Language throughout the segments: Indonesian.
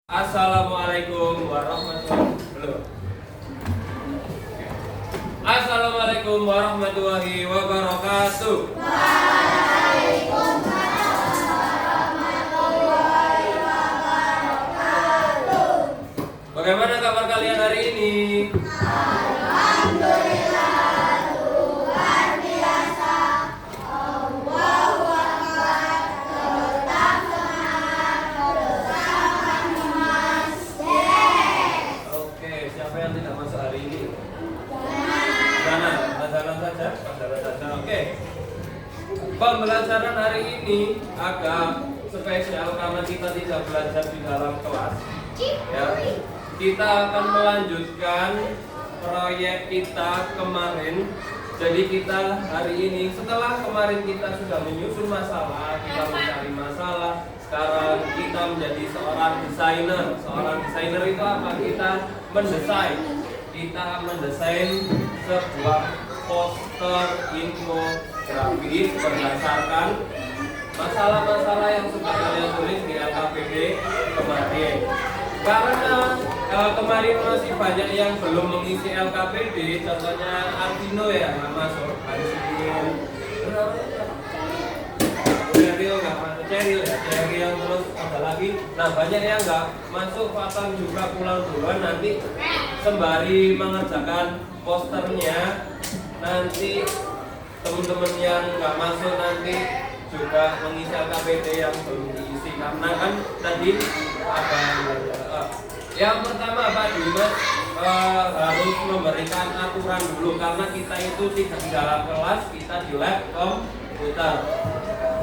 Assalamualaikum warahmatullahi Assalamualaikum warahmatullahi wabarakatuh. Bagaimana kabar kalian hari ini? Siapa yang tidak masuk hari ini? Pelajaran saja. Oke. Pembelajaran hari ini agak spesial karena kita tidak belajar di dalam kelas. Ya. Kita akan melanjutkan proyek kita kemarin. Jadi kita hari ini setelah kemarin kita sudah menyusun masalah, kita mencari masalah. Sekarang kita menjadi seorang desainer. Seorang desainer itu apa? Kita mendesain. Kita mendesain sebuah poster infografis berdasarkan masalah-masalah yang sudah kalian tulis di LKPD kemarin. Karena kemarin masih banyak yang belum mengisi LKPD, contohnya Arvino ya nggak masuk, harus bikin Ceril terus ada lagi. Nah banyak yang nggak masuk, Fatan juga pulang duluan nanti sembari mengerjakan posternya. Nanti teman-teman yang nggak masuk nanti juga mengisi LKPD yang belum diisi karena kan tadi ada yang pertama Pak Dimas harus memberikan aturan dulu karena kita itu tidak di dalam kelas, kita di lab komputer.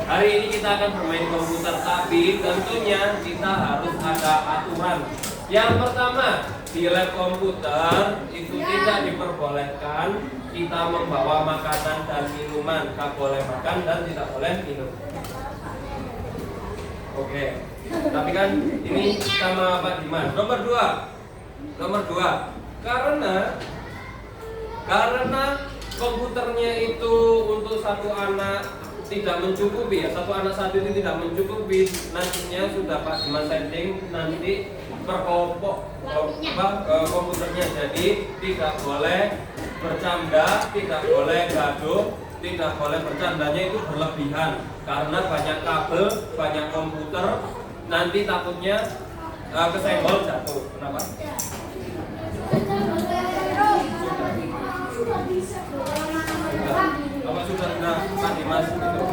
Hari ini kita akan bermain komputer, tapi tentunya kita harus ada aturan. Yang pertama, di lab komputer itu tidak diperbolehkan kita membawa makanan dan minuman. Tidak boleh makan dan tidak boleh minum. Oke. Tapi kan ini sama Pak Dimas. Nomor dua, karena komputernya itu untuk satu anak tidak mencukupi ya, satu anak satu itu tidak mencukupi. Nantinya sudah Pak Dimas setting nanti perkelompok komputernya, jadi tidak boleh bercanda, tidak boleh gaduh, tidak boleh bercandanya itu berlebihan karena banyak kabel, banyak komputer, nanti takutnya kesenggol jatuh. Kenapa? Apa sudah Pak Dimas itu?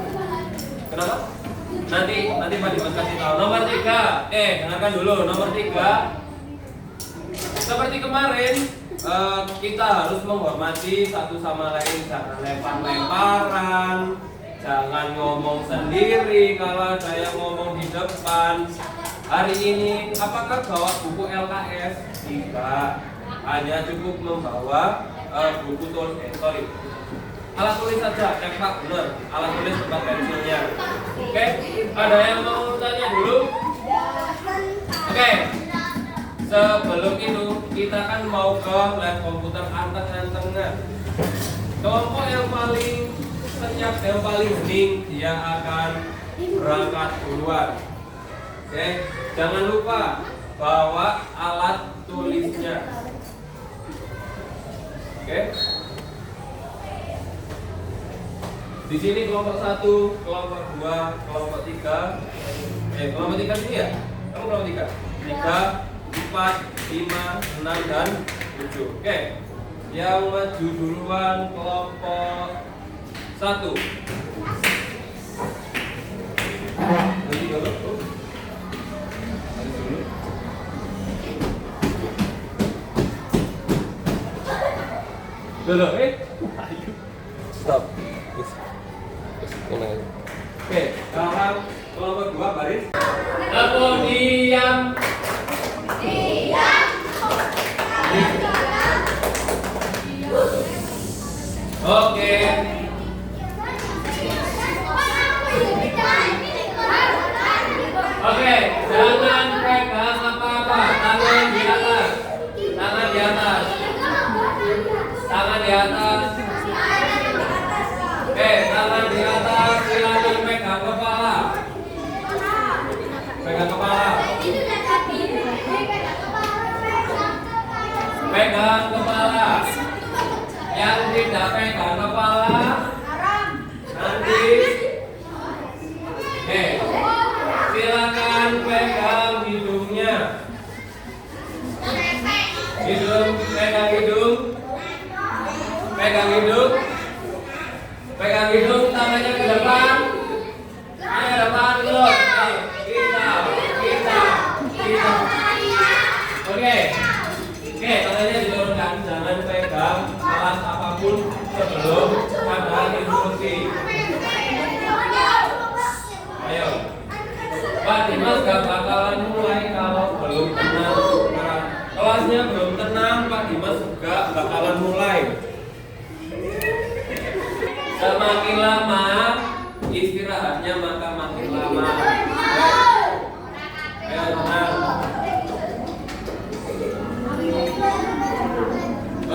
Kenapa? Nanti Pak Dimas kasih tahu. Nomor 3, dengarkan dulu. Nomor 3, seperti kemarin kita harus menghormati satu sama lain, jangan lempar-lemparan, jangan ngomong sendiri kalau ada yang ngomong di depan. Hari ini apakah bawa buku LKS? Tidak, hanya cukup membawa buku alat tulis saja, Pak, benar. Alat tulis tempat pensilnya. Oke, ada yang mau tanya dulu? Oke. Sebelum itu kita kan mau ke lab komputer anteng-antengan. Kelompok yang paling senyap, yang paling hening, dia akan berangkat duluan. Oke, jangan lupa bawa alat tulisnya. Oke. Di sini kelompok 1, kelompok 2, kelompok 3. Kelompok 3 sini ya? Kamu kelompok 3? 3, 4, 5, 6, dan 7. Oke. Yang maju duluan kelompok 1. Dulu, stop. Oke, sekarang kelompok 2 baris. Diam. Oke. Oke, jangan pegang apa-apa. Tangan di atas. Tangan di atas. Tangan di atas. Tangan di atas. Silakan pegang kepala. Pegang kepala. Pegang hidung, tangannya ke depan. Ayo depan dulu. Kita. Oke, tangannya diturunkan. Jangan pegang alat apapun sebelum ada instruksi. Ayo. Pak Dimas gak bakalan mulai kalau belum tenang. Kelasnya belum tenang, Pak Dimas gak bakalan mulai. Semakin lama istirahatnya maka makin lama. Ayo tenang.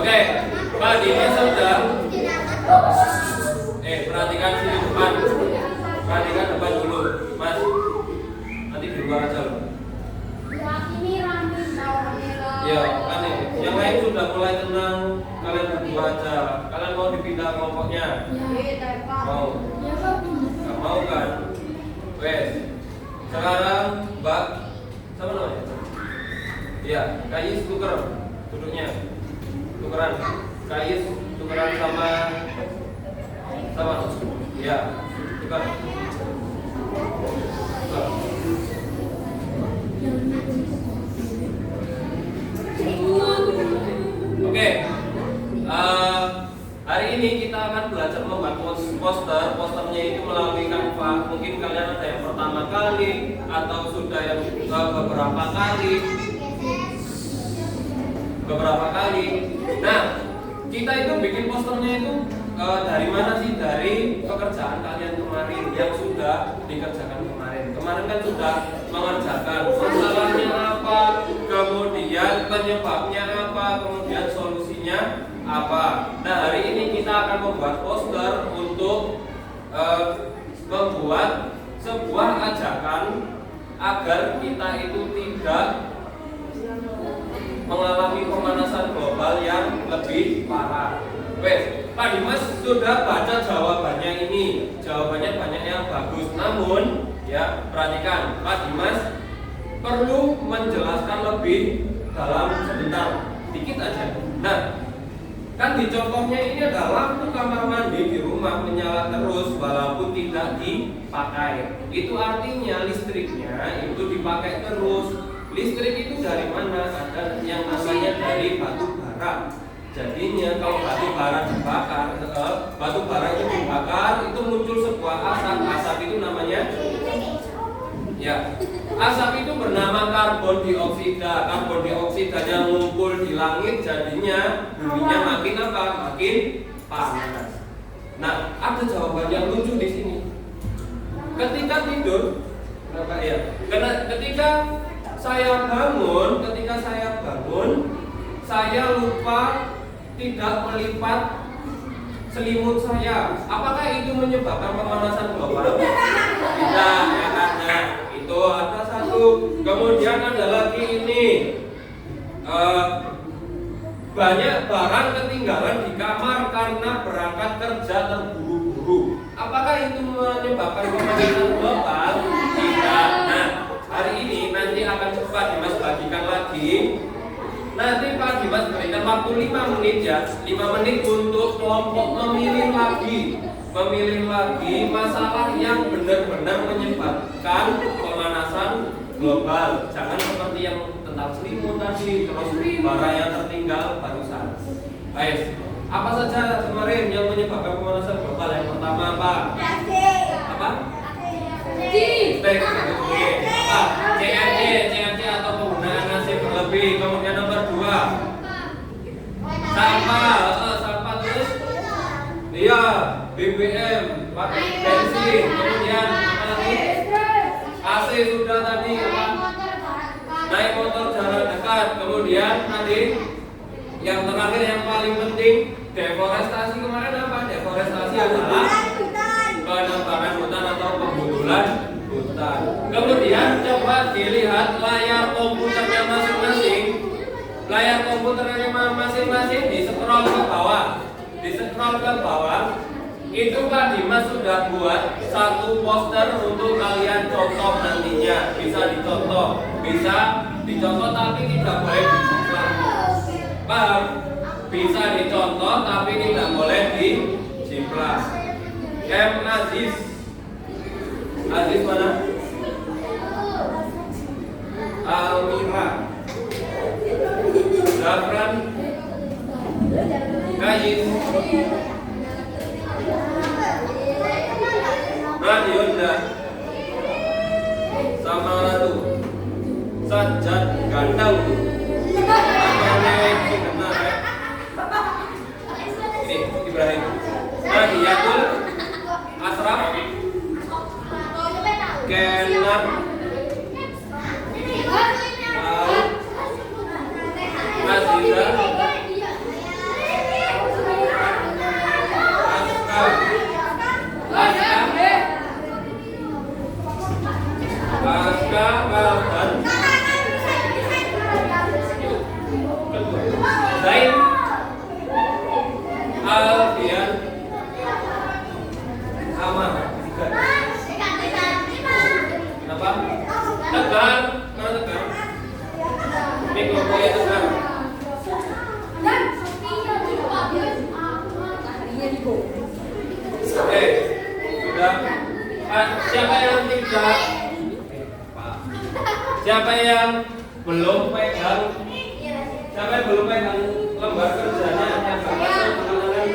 Oke, Pak Dimas sudah. Perhatikan sini depan. Perhatikan depan dulu, Mas. Nanti di luar aja loh. Ya, kan nih. Yang lain sudah mulai tenang. Kalian berdua aja. Kalian mau dipindah kelompoknya? Mau? Gak mau kan? Wes. Sekarang Mbak, sama namanya? Iya, Kayis tuker duduknya. Tukeran. Kayis tukeran sama. Iya, tukar. Oke, hari ini kita akan belajar membuat poster. Posternya itu melalui Canva. Mungkin kalian ada yang pertama kali atau sudah yang beberapa kali. Nah, kita itu bikin posternya itu dari mana sih? Dari pekerjaan kalian kemarin yang sudah dikerjakan kemarin. Kemarin kan sudah mengerjakan masalahnya apa, kemudian penyebabnya apa, kemudian solusinya apa. Nah, hari ini kita akan membuat poster untuk membuat sebuah ajakan agar kita itu tidak mengalami pemanasan global yang lebih parah. Wes, Pak Dimas sudah baca jawabannya ini. Jawabannya banyak yang bagus. Namun, ya perhatikan, Pak Dimas perlu menjelaskan lebih dalam sebentar, dikit aja. Nah, kan di contohnya ini ada lampu kamar mandi di rumah menyala terus walaupun tidak dipakai. Itu artinya listriknya itu dipakai terus. Listrik itu dari mana? Ada yang namanya dari batu bara. Jadinya kalau batu bara dibakar, batu bara itu dibakar, itu muncul sebuah asap. Asap itu namanya, ya, asap itu bernama karbon dioksida. Karbon dioksidanya ngumpul di langit, jadinya buminya makin apa? Makin panas. Nah, ada jawaban yang lucu di sini. Ketika tidur, kenapa ya? Ketika saya bangun, saya lupa tidak melipat selimut saya. Apakah itu menyebabkan pemanasan global? Tidak, ya karena itu ada satu. Kemudian ada lagi ini, banyak barang ketinggalan di kamar karena berangkat kerja terburu-buru. Apakah itu menyebabkan pemanasan global? Tidak. Nah, hari ini nanti akan cepat Dimas bagikan lagi. Nanti Pak Dimas berikan waktu 5 menit ya, 5 menit untuk kelompok memilih lagi masalah yang benar-benar menyebabkan pemanasan global. Jangan seperti yang tentang selimut tadi, terus bara yang tertinggal barusan. Baik, apa saja kemarin yang menyebabkan pemanasan global? Yang pertama apa? Apa? Apa? CFC atau penggunaan AC berlebih. Kemudian nomor 2, sampah terus, iya, BBM, bensin. Kemudian apa lagi? AC sudah tadi, naik motor jarak dekat. Kemudian tadi yang terakhir yang paling penting, deforestasi. Kemarin apa? Deforestasi adalah penebangan hutan atau pembunuhan hutan. Kemudian coba dilihat layar komputernya masing-masing. Layar komputernya masing-masing di scroll ke bawah. Itu Pak Dimas sudah buat satu poster untuk kalian contoh nantinya. Bisa dicontoh tapi tidak boleh dijiplak. Paham? Bisa dicontoh tapi tidak boleh dijiplak. M Aziz. Aziz mana? Almira. Zafran. Kayis. Radionda. Samaratu. Sajad Gandau. Ini Ibrahim. Nahiyatul Asraf. Kenar. Aziza. Aska Alban. Zain. Alfian. Aman. Kenapa? Tegar. Mana tegar? Ini kelompoknya tegar. Oke, sudah. Siapa yang tidak? Siapa yang belum pegang? Siapa yang belum pegang lembar kerjanya yang berhasil penanganan?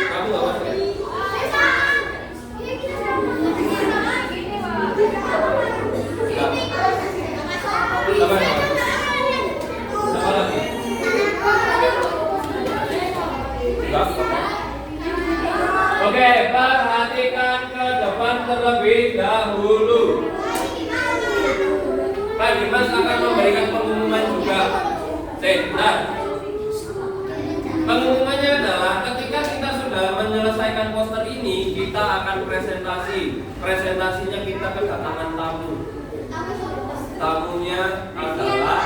Kamu nggak masuk ya? Apa lagi? Oke, perhatikan ke depan terlebih dahulu. Pak Dimas akan memberikan pengumuman juga. Bentar. Pengumumannya adalah ketika kita sudah menyelesaikan poster ini, kita akan presentasi. Presentasinya kita kedatangan tamu. Tamunya adalah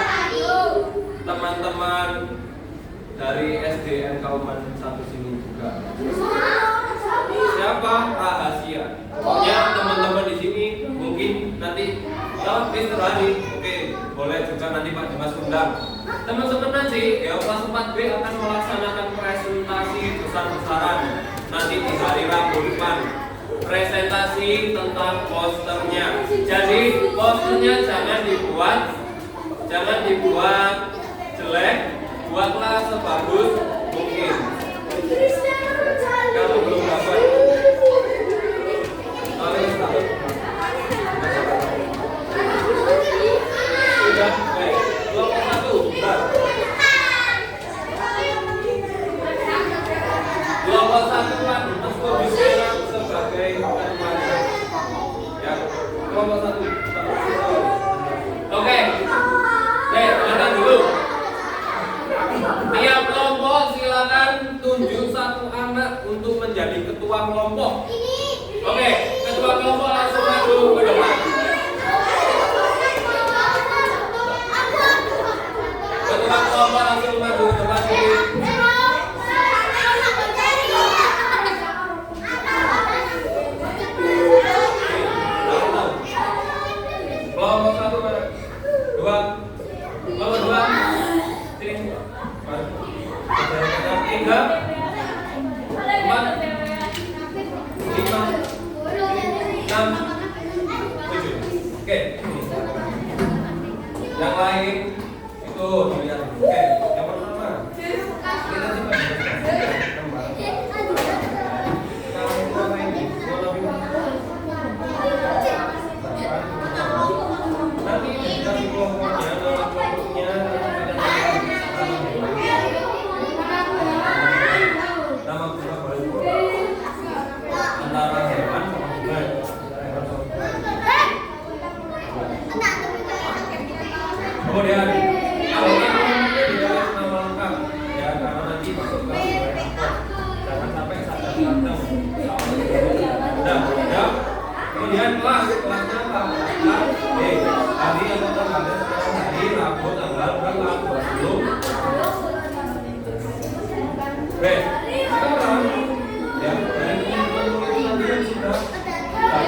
teman-teman dari SDN Kauman 1 sini juga. Siapa? Rahasia. Pokoknya teman-teman di sini mungkin nanti Mr. Hadi, oke, boleh juga nanti Pak Dimas undang. Teman-teman nanti ya kelas 4B akan melaksanakan presentasi besar-besaran nanti di hari Rabu depan. Presentasi tentang posternya. Jadi posternya jangan dibuat jelek, buatlah sebagus mungkin. Kalau belum dapat, sudah baik. Kelompok 1, benar. Kelompok 1 Pak Dimas Komisioner sebagai animator. Ya, kelompok 1. Oke. Dengarkan dulu. Tiap kelompok silakan tunjuk satu anak untuk menjadi ketua kelompok. Oke, ketua kelompok langsung maju ke depan. Ketua kelompok langsung maju ke depan. Kelompok 1 mana? 2. Kelompok 2. Sini. 3. 4. 5. 6. 7. Oke. Yang lain itu dilihat. Oke. Yang pertama kita simpan. Nanti dari kelompoknya, nama kelompoknya nama kita boleh antara hewan sama bunga. Kemudian kalau tidak nama lengkap ya, karena nanti masuk ke jangan sampai sadar ganteng. Ya. Kemudian kelasnya apa? Hari yang tanggal hari Rabu tanggal berapa? 20. Sekarang ya dari teman-teman sudah dapat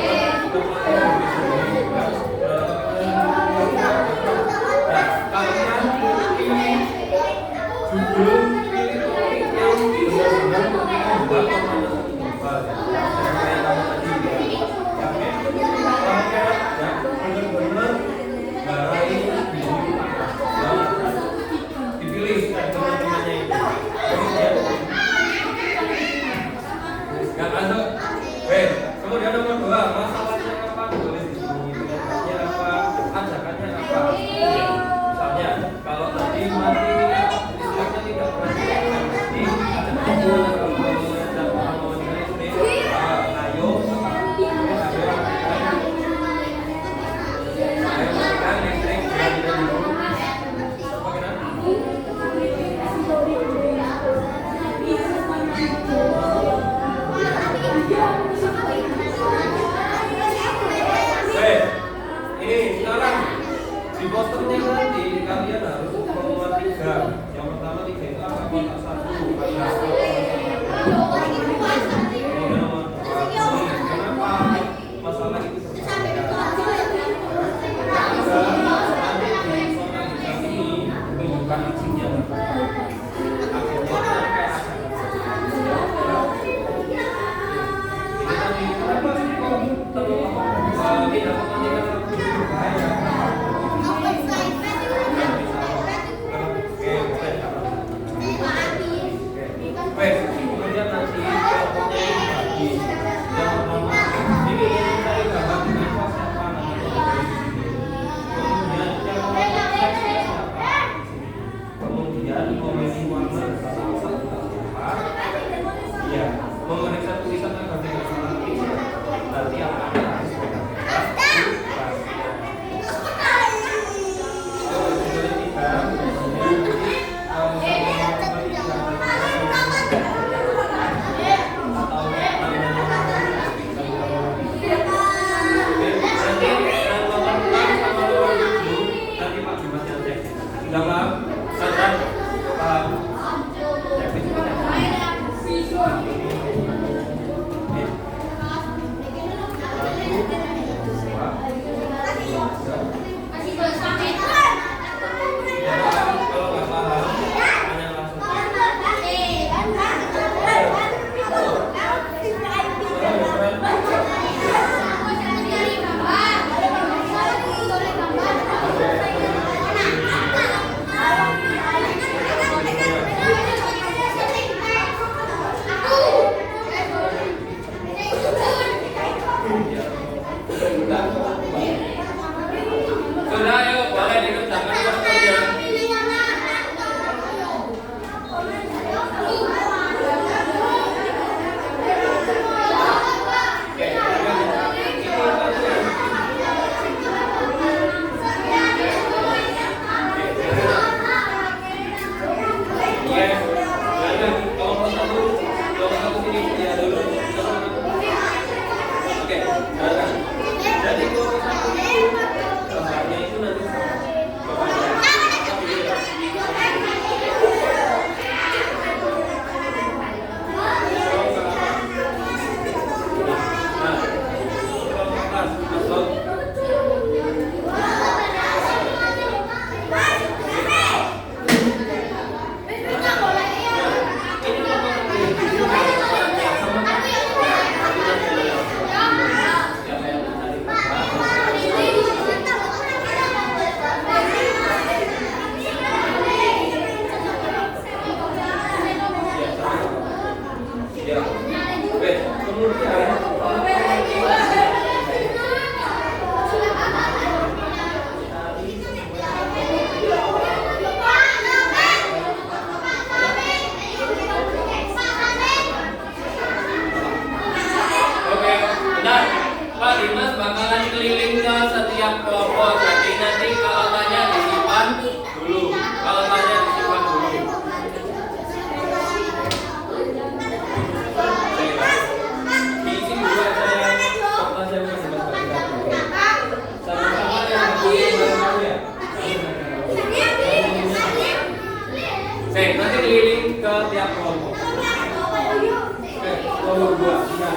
Nomor 2. Nah,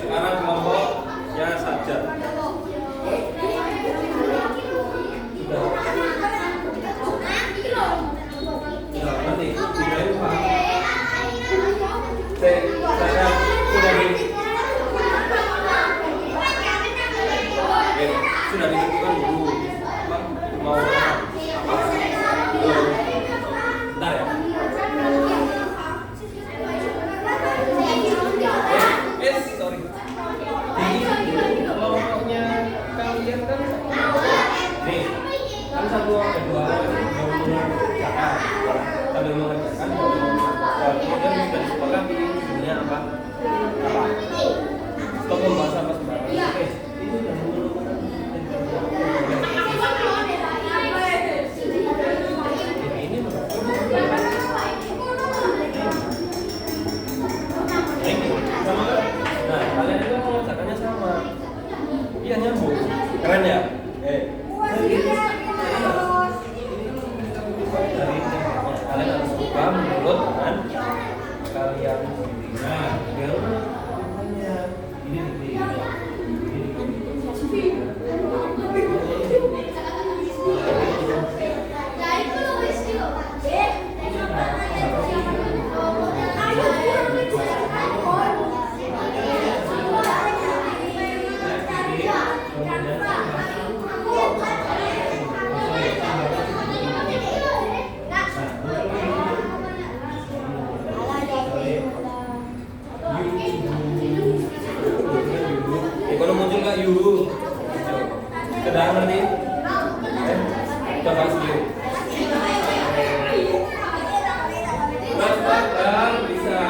sekarang kelompoknya saja. Sudah ditentukan dulu mau apa? Bentar ya. Sorry. Jadi kelompoknya kalian kan nih kan satu ada dua mengerjakan sambil mengerjakan kemudian sudah disepakati judulnya apa stop membahas apa sebenarnya. Oke, itu sudah memerlukan kalian itu mengerjakannya sama, iya nyambung, keren ya? Dari kalian harus buka menurut dengan kalian sendiri. Nah, biar makanya ini kalau muncul nggak yuk kedengaran nanti coba sih bisa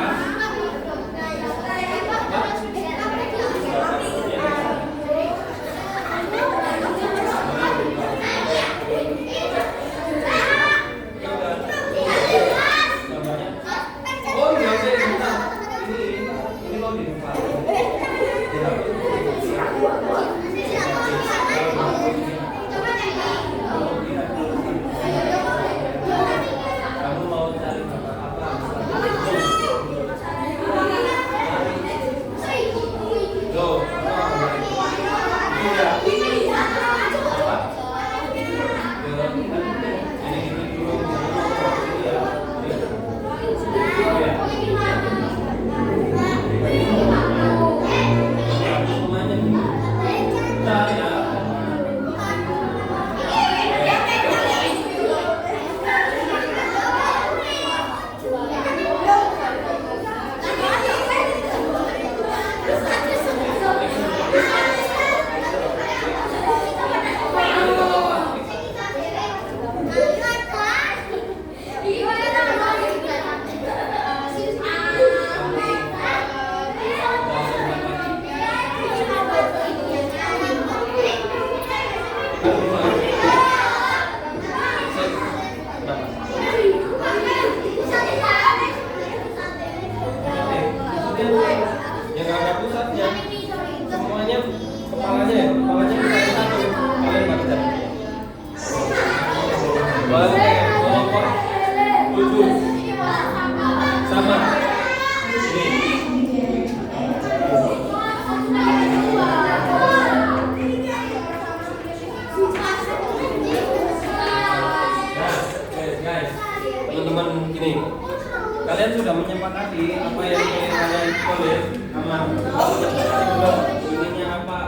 Boleh. Kelompok 7. Sama. Ini. Guys, teman-teman gini. Kalian sudah menyepakati apa yang kalian tulis sama ininya apa?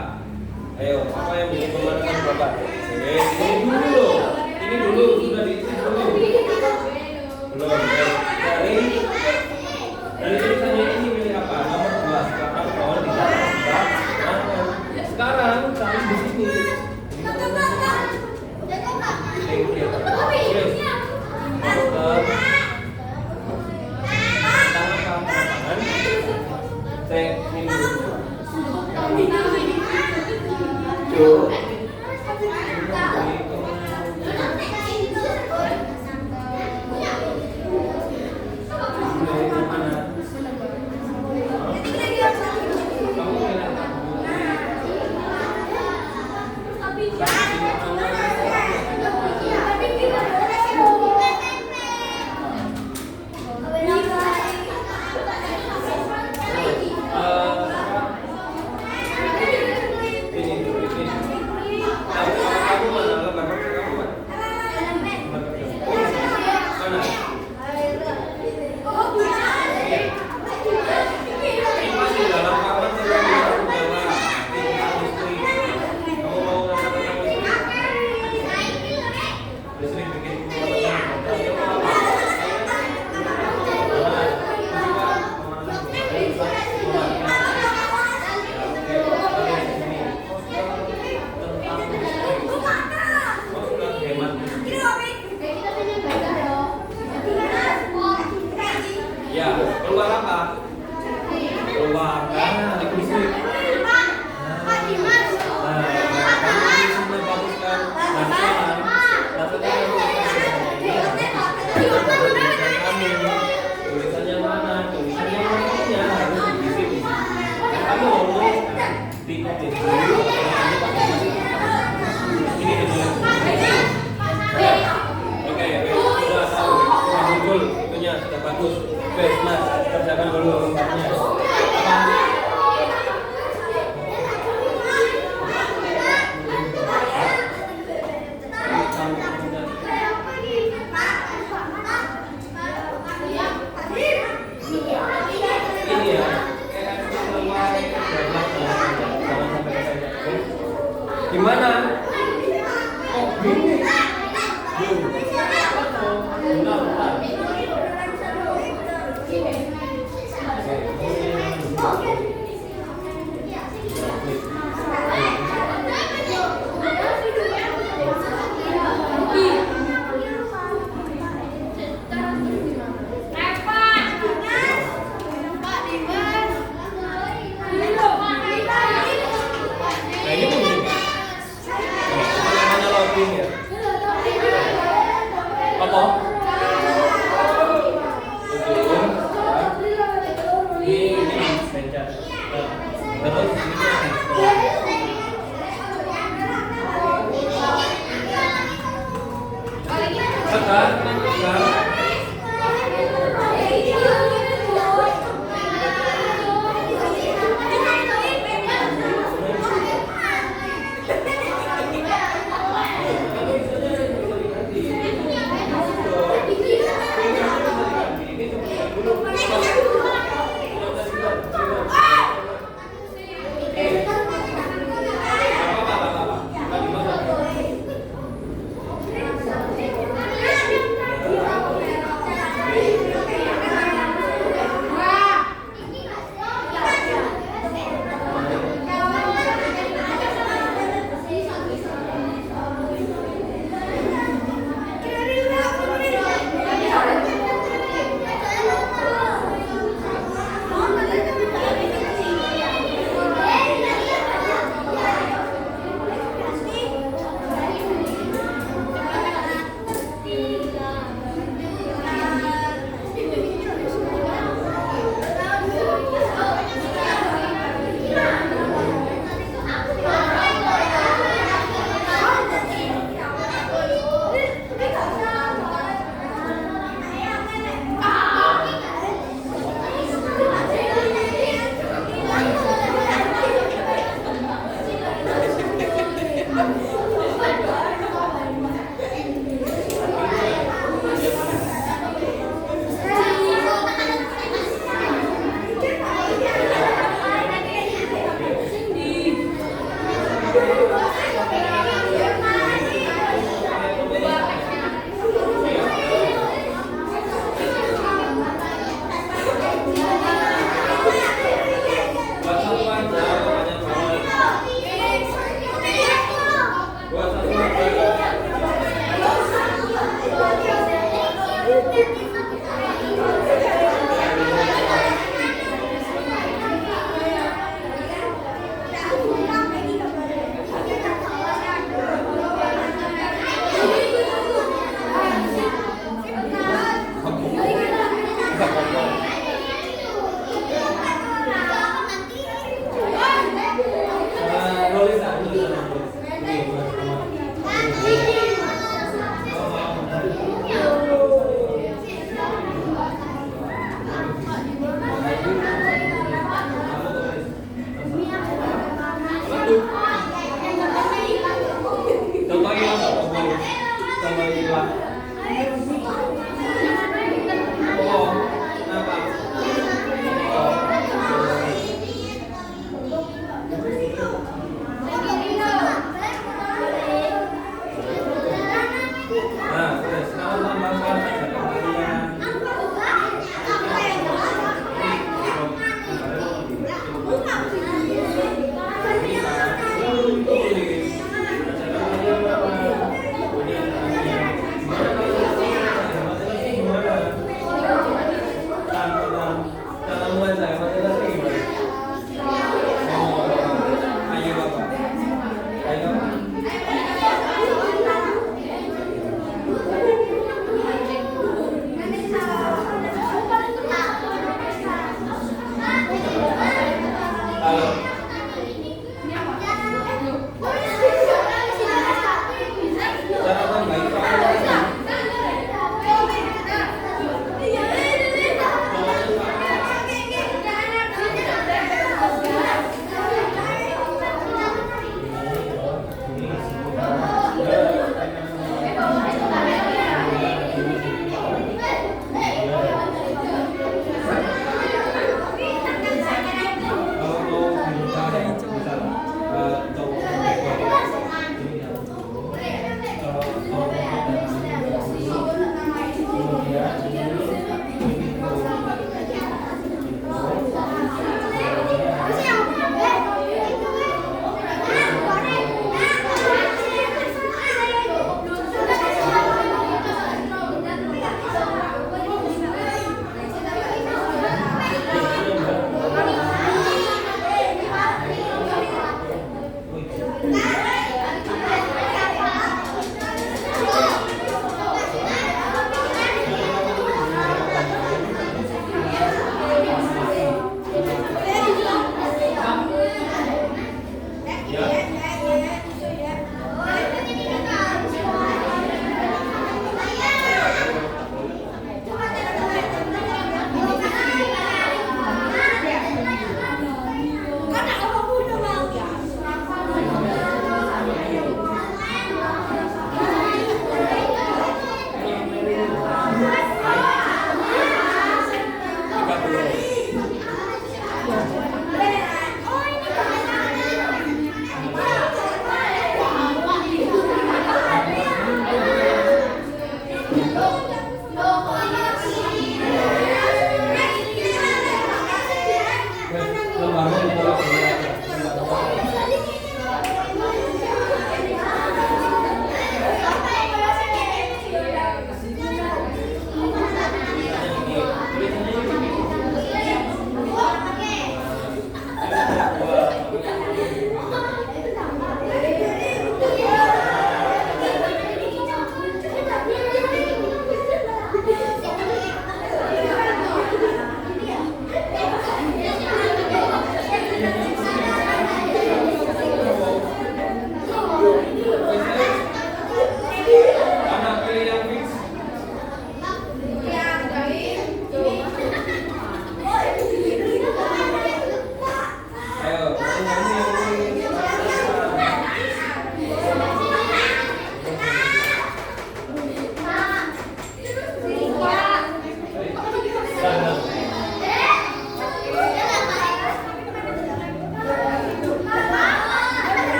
Ayo, apa yang menjadi pemanasan Bapak? Ini dulu sudah diisi dulu. Belum. Dari tulisannya ini milih apa? Nomor 2. Sekarang kawan tidak. Sekarang cari di sini. Ya, keluar apa? Keluar listrik. Tulisannya mana? Tulisannya harus diisi. Kamu diikuti dulu. Ini oke, sudah tahu. Muncul itunya sudah bagus. Oke, Mas, kerjakan dulu lengkapnya. Gimana? Oh, gini.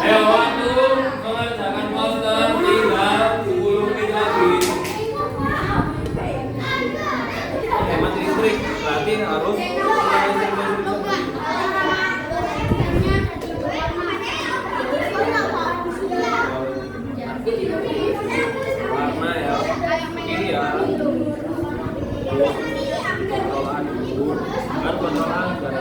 Ayo, waktu mengerjakan poster tinggal 10 menit lagi. Hemat listrik, berarti harus warna ya. Ini ya. Kontrolan dulu. Kan kontrolan dari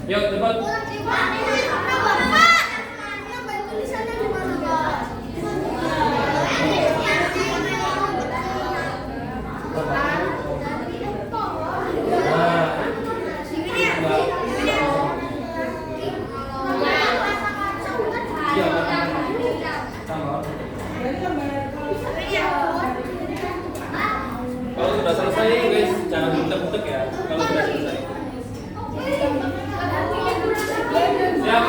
Yuk, cepat. Kalau sudah selesai, guys, jangan butek-butek ya. Kalau sudah selesai. Siap.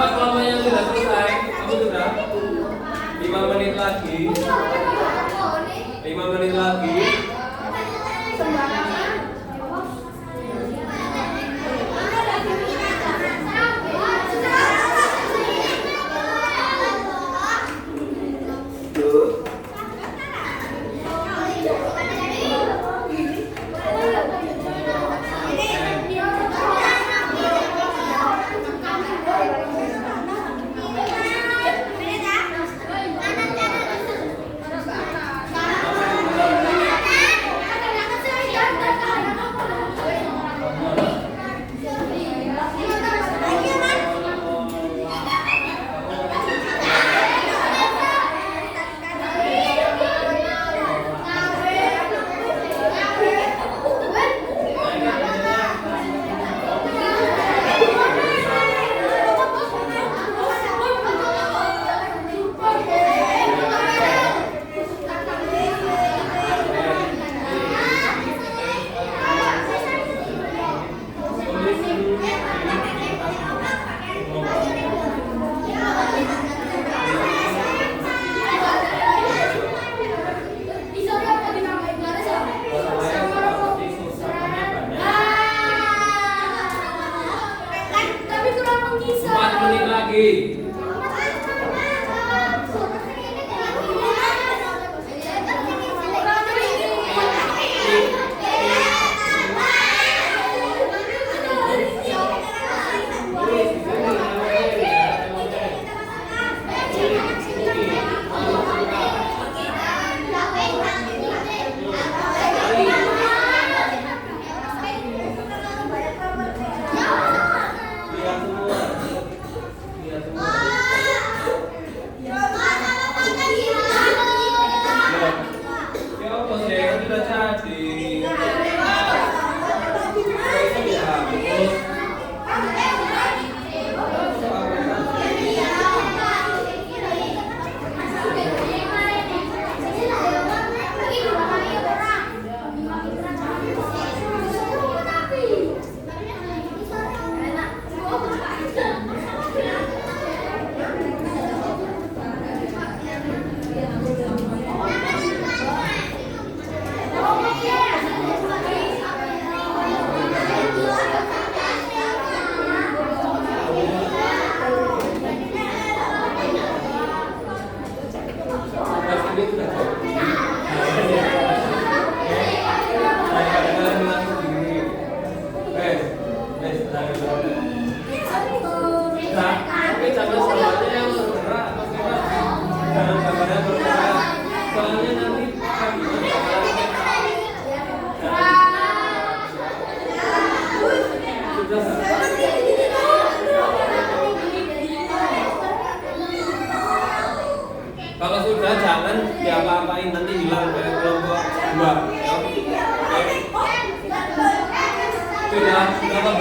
Sudah belum?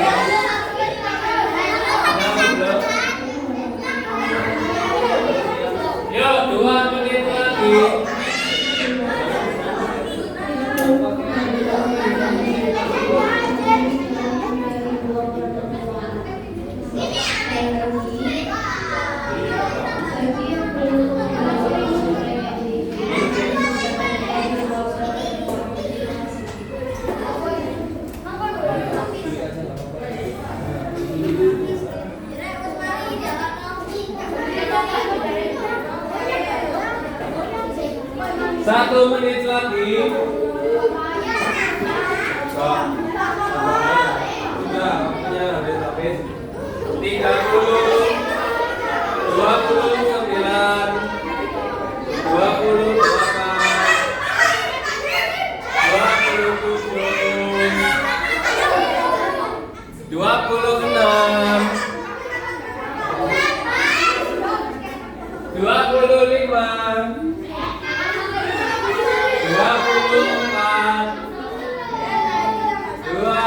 Belum? Yuk, 2 menit lagi. Satu menit lagi. Sudah, waktunya habis. 30, 29, 28, 27, 26, 25, 24, 23,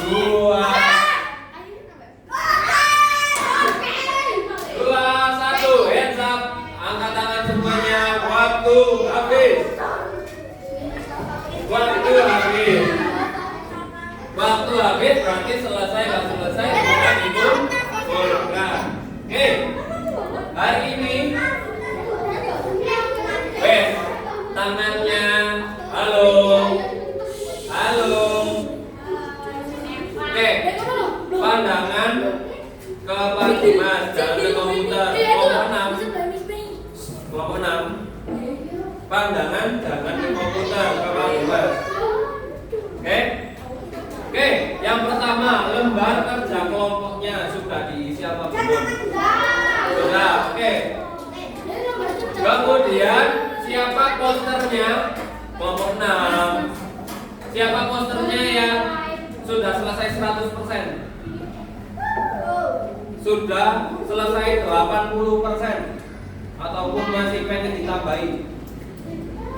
22, 21, hands up, angkat tangan semuanya. Waktu habis. Waktu habis. Waktu habis berarti selesai, nggak selesai bukan itu program. Oke, hari ini tangannya halo, halo. Oke, pandangan ke Pak Dimas, jangan ke komputer. Kelompok 6. Pandangan jangan ke komputer, ke Pak Dimas. Oke. Oke, yang pertama, lembar kerja kelompoknya sudah diisi apa belum? Sudah, oke. Kemudian, siapa posternya? Kelompok 6. Siapa posternya yang sudah selesai 100%? Sudah selesai 80% ataupun masih pengen ditambahin?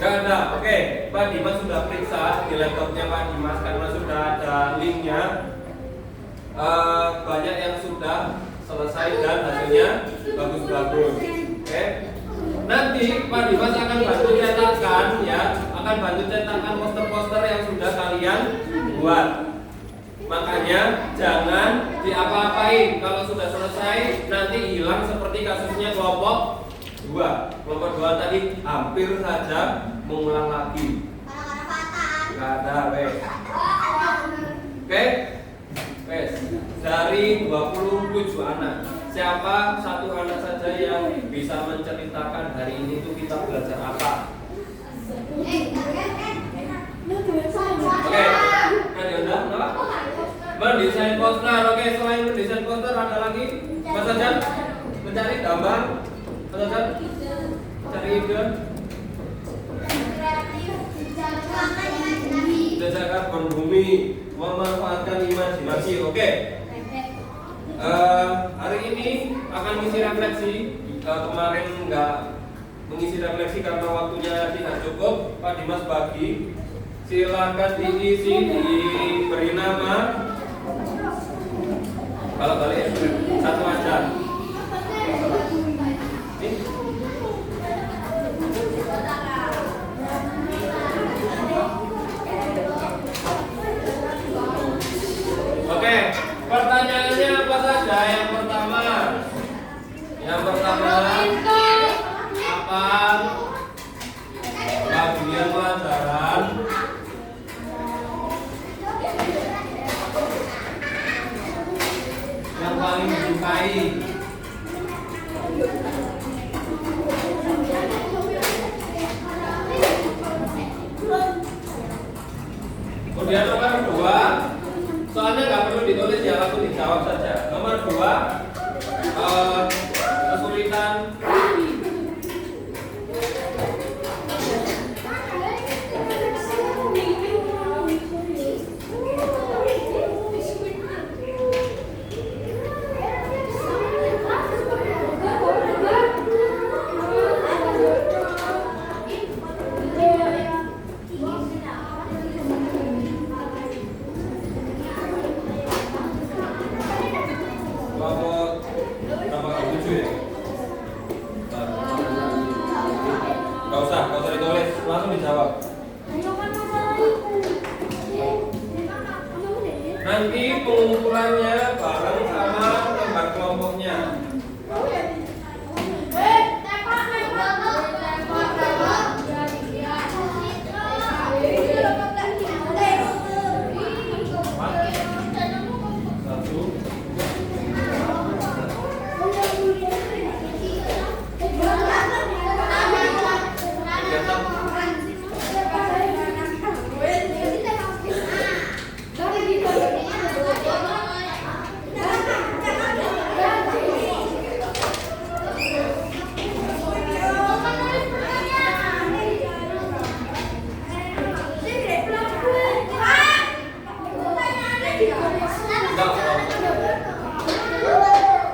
Gak ada, oke. Pak Dimas sudah periksa di laptopnya Pak Dimas karena sudah ada linknya. Banyak yang sudah selesai dan hasilnya bagus-bagus. Oke. Nanti Pak Dimas akan bantu cetakan ya, akan bantu cetakan poster-poster yang sudah kalian buat. Makanya jangan diapa-apain. Kalau sudah selesai nanti hilang seperti kasusnya kelompok 2. Kelompok 2 tadi hampir saja mengulang lagi. Gak ada, wes. Oke? Wes. Dari 27 anak, siapa satu anak saja yang bisa menceritakan hari ini tuh kita belajar apa? Oke. Nah, diundang, apa? Mendesain poster. Oke, selain mendesain poster ada lagi? Mas Ajan mencari gambar. Mas Ajan cari ide. Menjaga karbon bumi, memanfaatkan imajinasi. Oke. Hari ini akan mengisi refleksi. Kemarin nggak mengisi refleksi karena waktunya tidak cukup. Pak Dimas bagi Silakan diisi, diberi nama. Kalau balik satu aja. Oke, pertanyaannya apa saja? Yang pertama, apa bagian pelajaran yang paling disukai? Kemudian nomor 2, soalnya nggak perlu ditulis ya, langsung dijawab saja. Nomor 2, kesulitan nomor 7 ya. Gak usah ditulis, langsung dijawab. Nanti pengumpulannya bareng sama tembak kelompoknya.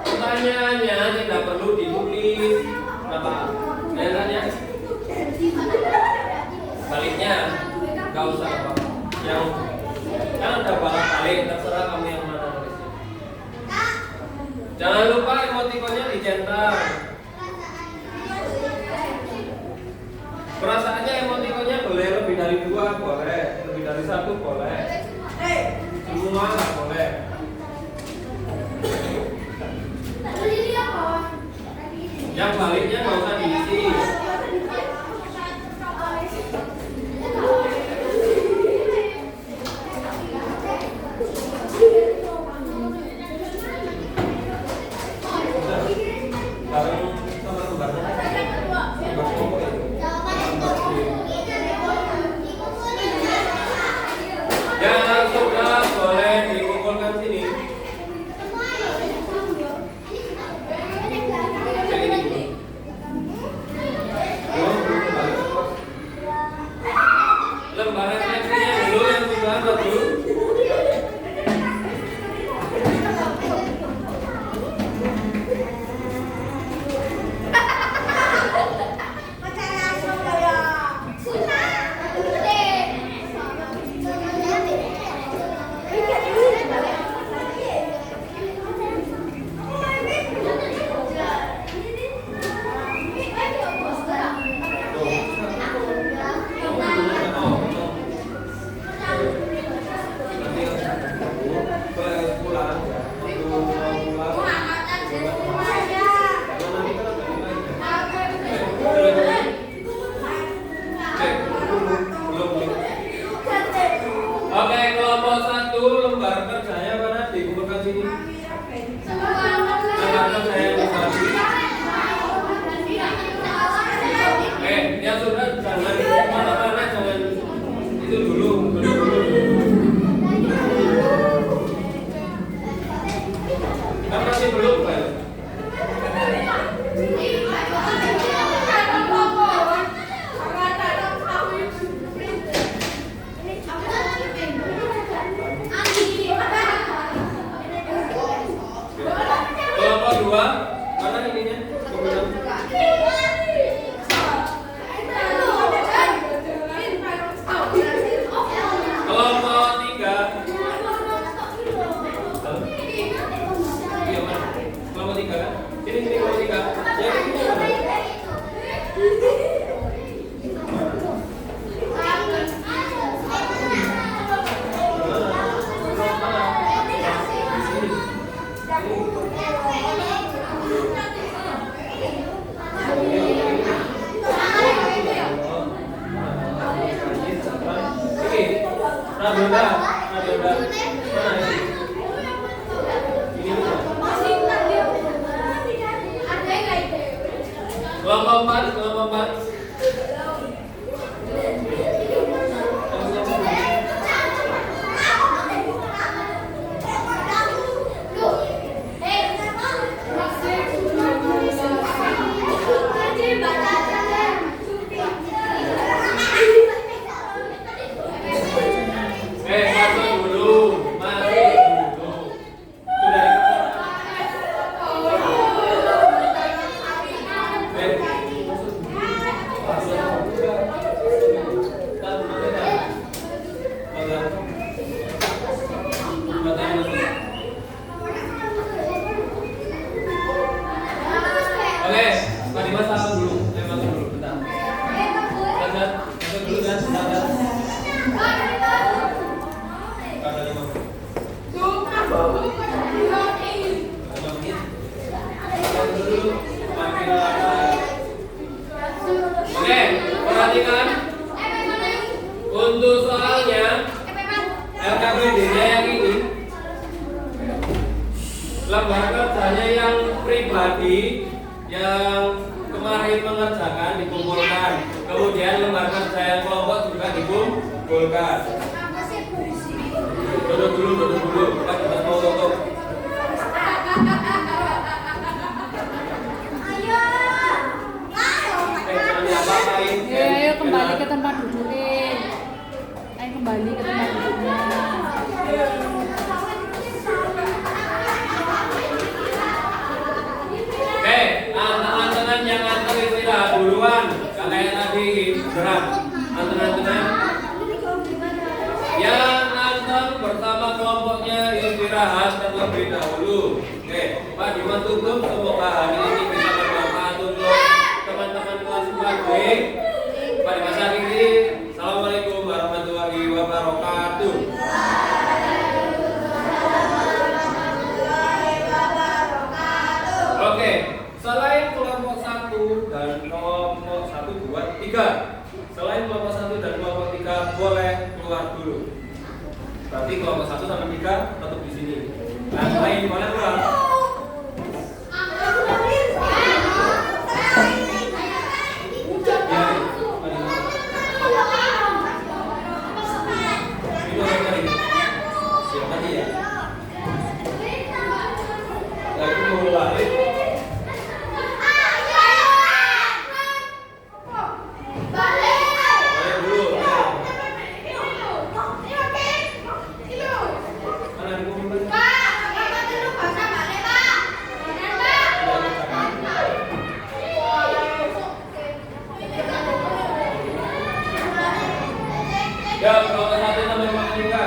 Pertanyaannya tidak perlu ditulis. Kenapa? Nanya. Baliknya nggak usah apa. Yang kan ada balik, terserah kamu yang mana nulisnya. Jangan lupa emotikonnya dicetak. Perasaannya emotikonnya boleh lebih dari 2, boleh lebih dari 1, boleh. Semua nggak boleh. Yang baliknya nggak usah diisi. Yang sudah boleh dikumpulkan sini. Lembar refleksinya dulu yang sudah bagus. Radona. Radona. Mana ini? Ini mana? Kelompok 4, kelompok 4. Masuk dulu, masuk dulu. Sudah Oke, Pak Dimas masuk dulu. Masuk dulu, bentar. Masuk dulu kan, bentar. Oke, perhatikan. Untuk soalnya LKPD-nya yang ini, lembar kerjanya yang pribadi yang kemarin mengerjakan dikumpulkan. Kemudian lembar kerja yang kelompok juga dikumpulkan. Duduk dulu. Kita mau tutup. Ayo kembali ke tempat duduknya. Ayo kembali ke tempat duduknya. Oke, teman-teman yang antar istirahat duluan. Kayak tadi gerak. Teman-teman yang antar bersama kelompoknya istirahat terlebih dahulu. Oke, Pak Dimas tutup. Semoga hari ini bisa bermanfaat untuk teman-teman kelas 4B. Pak Dimas akhiri. Assalamualaikum warahmatullahi wabarakatuh. Oke, selain kelompok 1 dan kelompok 1, 2, 3. Selain kelompok 1 dan kelompok 3 boleh keluar dulu. Berarti kelompok 1 sampai 3 tetap di sini. Yang lain boleh keluar. Ya, kalau satu sampai 5.